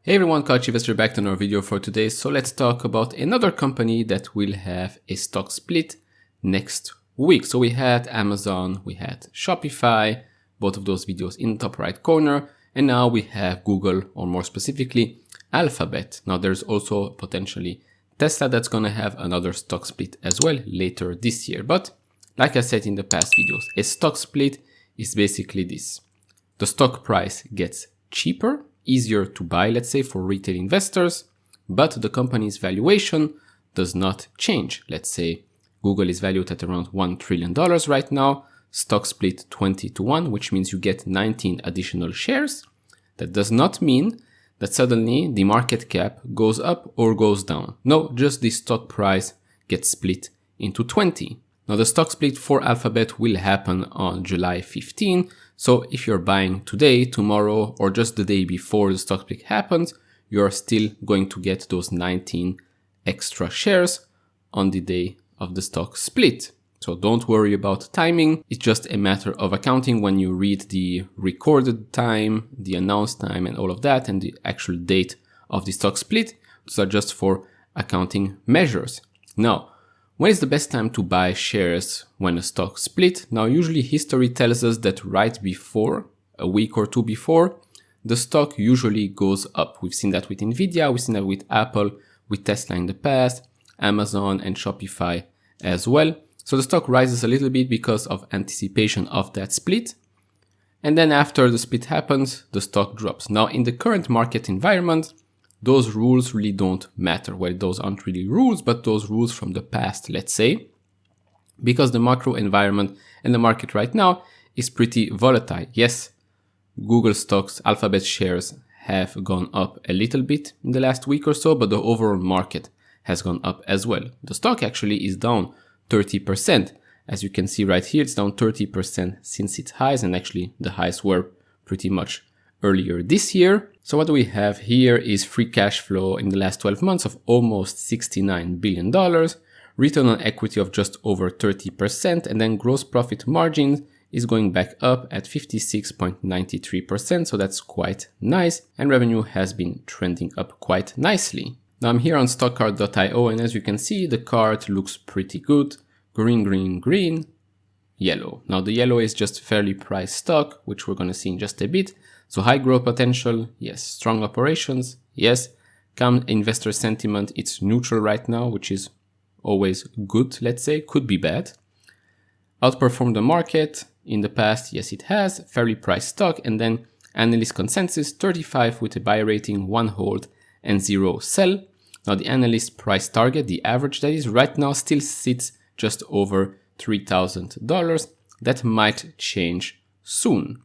Hey everyone, Couch Investor back to another video for today. So let's talk about another company that will have a stock split next week. So we had Amazon, we had Shopify, both of those videos in the top right corner. And now we have Google, or more specifically, Alphabet. Now there's also potentially Tesla that's going to have another stock split as well later this year. But like I said in the past videos, a stock split is basically this. The stock price gets cheaper, easier to buy, let's say, for retail investors, but the company's valuation does not change. Let's say Google is valued at around $1 trillion right now, stock split 20-1, which means you get 19 additional shares. That does not mean that suddenly the market cap goes up or goes down. No, just the stock price gets split into 20. Now the stock split for Alphabet will happen on July 15. So if you're buying today, tomorrow, or just the day before the stock split happens, you're still going to get those 19 extra shares on the day of the stock split. So don't worry about timing. It's just a matter of accounting when you read the recorded time, the announced time, and all of that, and the actual date of the stock split. Those are just for accounting measures. Now, when is the best time to buy shares when a stock split? Now, usually history tells us that right before, a week or two before, the stock usually goes up. We've seen that with Nvidia, we've seen that with Apple, with Tesla in the past, Amazon and Shopify as well. So the stock rises a little bit because of anticipation of that split. And then after the split happens, the stock drops. Now, in the current market environment, those rules really don't matter. Well, those aren't really rules, but those rules from the past, let's say, because the macro environment and the market right now is pretty volatile. Yes, Google stocks, Alphabet shares have gone up a little bit in the last week or so, but the overall market has gone up as well. The stock actually is down 30%. As you can see right here, it's down 30% since its highs, and actually the highs were pretty much earlier this year. So what we have here is free cash flow in the last 12 months of almost $69 billion, return on equity of just over 30%, and then gross profit margin is going back up at 56.93%. So that's quite nice. And revenue has been trending up quite nicely. Now I'm here on stockcard.io, and as you can see, the card looks pretty good. Green, green, green, yellow. Now the yellow is just fairly priced stock, which we're going to see in just a bit. So high growth potential, yes. Strong operations, yes. Calm investor sentiment, it's neutral right now, which is always good, let's say. Could be bad. Outperformed the market in the past, yes it has. Fairly priced stock, and then analyst consensus 35 with a buy rating, 1 hold and 0 sell. Now the analyst price target, the average that is right now, still sits just over $3,000. That might change soon,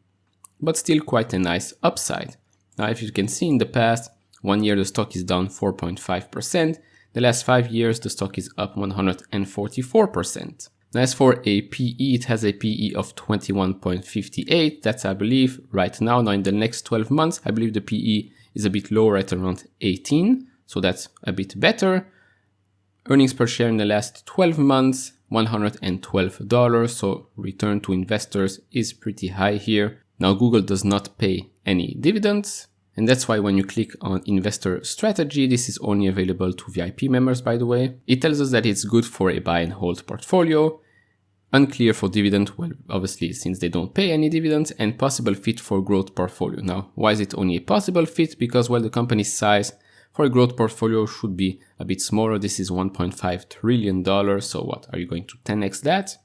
but still quite a nice upside. Now, if you can see in the past, 1 year the stock is down 4.5%. The last 5 years, the stock is up 144%. Now, as for a PE, it has a PE of 21.58. That's, I believe, right now. Now, in the next 12 months, I believe the PE is a bit lower at around 18. So that's a bit better. Earnings per share in the last 12 months, $112. So return to investors is pretty high here. Now, Google does not pay any dividends, and that's why when you click on investor strategy, this is only available to VIP members, by the way. It tells us that it's good for a buy and hold portfolio, unclear for dividend, well, obviously, since they don't pay any dividends, and possible fit for growth portfolio. Now, why is it only a possible fit? Because, well, the company's size for a growth portfolio should be a bit smaller. This is $1.5 trillion. So what, are you going to 10x that?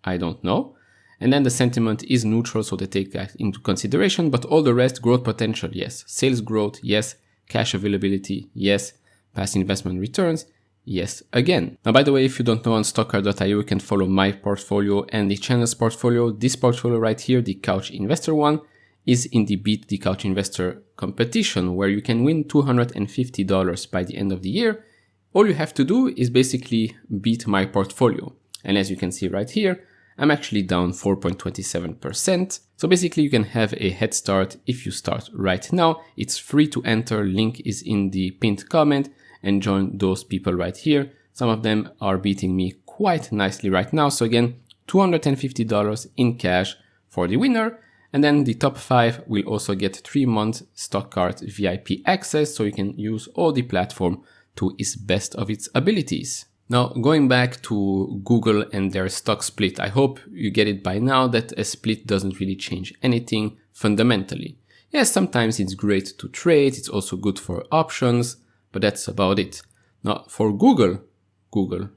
I don't know. And then the sentiment is neutral, so they take that into consideration, but all the rest, growth potential, yes. Sales growth, yes. Cash availability, yes. Past investment returns, yes again. Now, by the way, if you don't know, on stockcard.io, you can follow my portfolio and the channel's portfolio. This portfolio right here, the Couch Investor one, is in the Beat the Couch Investor competition, where you can win $250 by the end of the year. All you have to do is basically beat my portfolio. And as you can see right here, I'm actually down 4.27%. So basically you can have a head start if you start right now. It's free to enter. Link is in the pinned comment, and join those people right here. Some of them are beating me quite nicely right now. So again, $250 in cash for the winner. And then the top 5 will also get 3-month stock card VIP access, so you can use all the platform to its best of its abilities. Now, going back to Google and their stock split, I hope you get it by now that a split doesn't really change anything fundamentally. Yes, sometimes it's great to trade, it's also good for options, but that's about it. Now, for Google,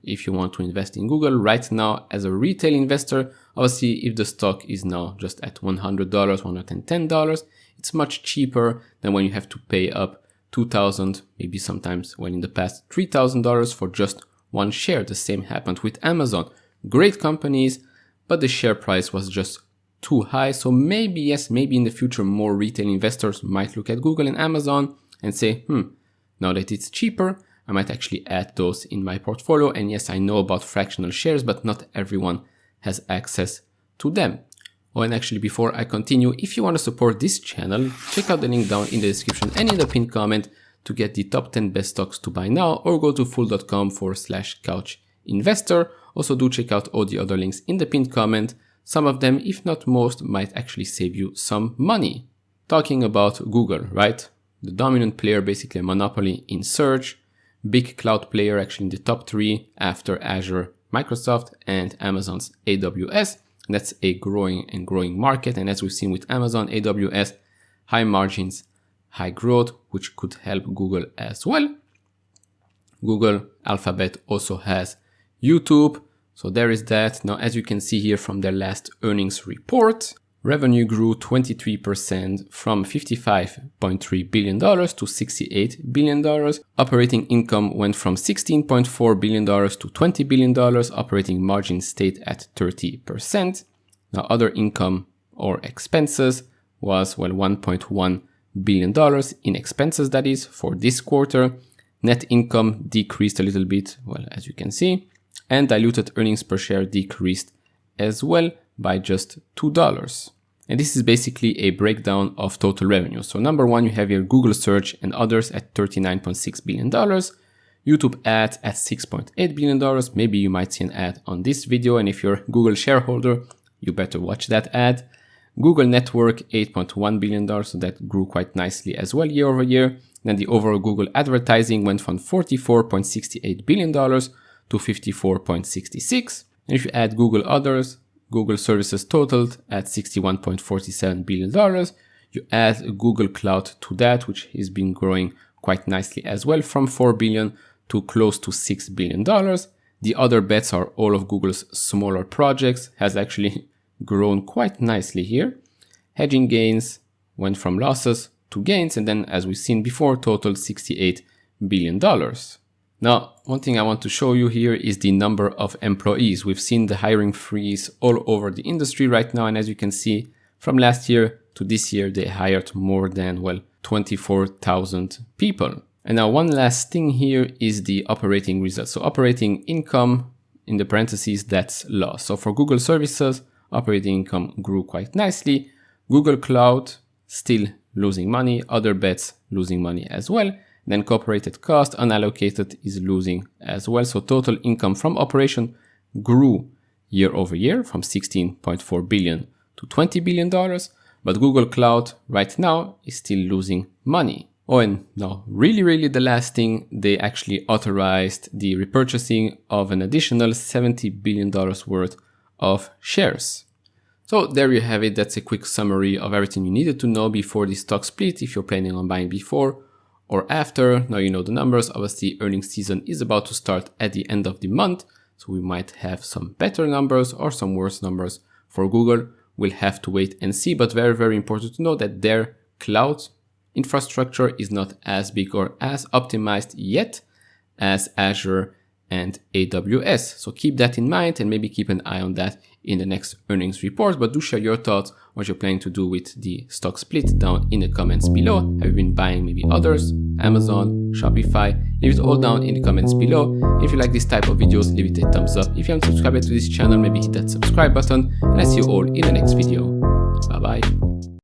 if you want to invest in Google right now as a retail investor, obviously if the stock is now just at $100, $110, it's much cheaper than when you have to pay up $2,000, maybe sometimes when in the past $3,000 for just one share. The same happened with Amazon. Great companies, but the share price was just too high. So maybe, yes, maybe in the future more retail investors might look at Google and Amazon and say, now that it's cheaper, I might actually add those in my portfolio. And yes, I know about fractional shares, but not everyone has access to them. Oh, and actually before I continue, if you want to support this channel, check out the link down in the description and in the pinned comment to get the top 10 best stocks to buy now, or go to fool.com/couchinvestor. Also do check out all the other links in the pinned comment. Some of them, if not most, might actually save you some money. Talking about Google, right? The dominant player, basically a monopoly in search. Big cloud player, actually in the top 3 after Azure, Microsoft, and Amazon's AWS. And that's a growing market. And as we've seen with Amazon, AWS, high margins, high growth, which could help Google as well. Google, Alphabet also has YouTube. So there is that. Now, as you can see here from their last earnings report, revenue grew 23% from $55.3 billion to $68 billion. Operating income went from $16.4 billion to $20 billion. Operating margin stayed at 30%. Now, other income or expenses was, $1.1 billion in expenses, that is, for this quarter. Net income decreased a little bit, as you can see. And diluted earnings per share decreased as well by just $2. And this is basically a breakdown of total revenue. So number 1, you have your Google search and others at $39.6 billion. YouTube ads at $6.8 billion. Maybe you might see an ad on this video. And if you're a Google shareholder, you better watch that ad. Google network, $8.1 billion. So that grew quite nicely as well year over year. Then the overall Google advertising went from $44.68 billion to $54.66. And if you add Google others, Google services totaled at $61.47 billion. You add Google Cloud to that, which has been growing quite nicely as well, from $4 billion to close to $6 billion. The other bets are all of Google's smaller projects, has actually grown quite nicely here. Hedging gains went from losses to gains, and then, as we've seen before, totaled $68 billion. Now, one thing I want to show you here is the number of employees. We've seen the hiring freeze all over the industry right now. And as you can see, from last year to this year, they hired more than, 24,000 people. And now one last thing here is the operating results. So operating income, in the parentheses, that's loss. So for Google services, operating income grew quite nicely. Google Cloud, still losing money. Other bets losing money as well. Then corporate cost, unallocated, is losing as well. So total income from operation grew year over year from $16.4 billion to $20 billion. But Google Cloud right now is still losing money. Oh, and now really the last thing, they actually authorized the repurchasing of an additional $70 billion worth of shares. So there you have it. That's a quick summary of everything you needed to know before the stock split, if you're planning on buying before or after. Now you know the numbers. Obviously, earnings season is about to start at the end of the month. So we might have some better numbers or some worse numbers for Google. We'll have to wait and see. But very important to know that their cloud infrastructure is not as big or as optimized yet as Azure and AWS. So keep that in mind and maybe keep an eye on that in the next earnings report. But do share your thoughts, what you're planning to do with the stock split down in the comments below. Have you been buying maybe others, Amazon, Shopify? Leave it all down in the comments below. If you like this type of videos, leave it a thumbs up. If you haven't subscribed to this channel, maybe hit that subscribe button. And I see you all in the next video. Bye bye.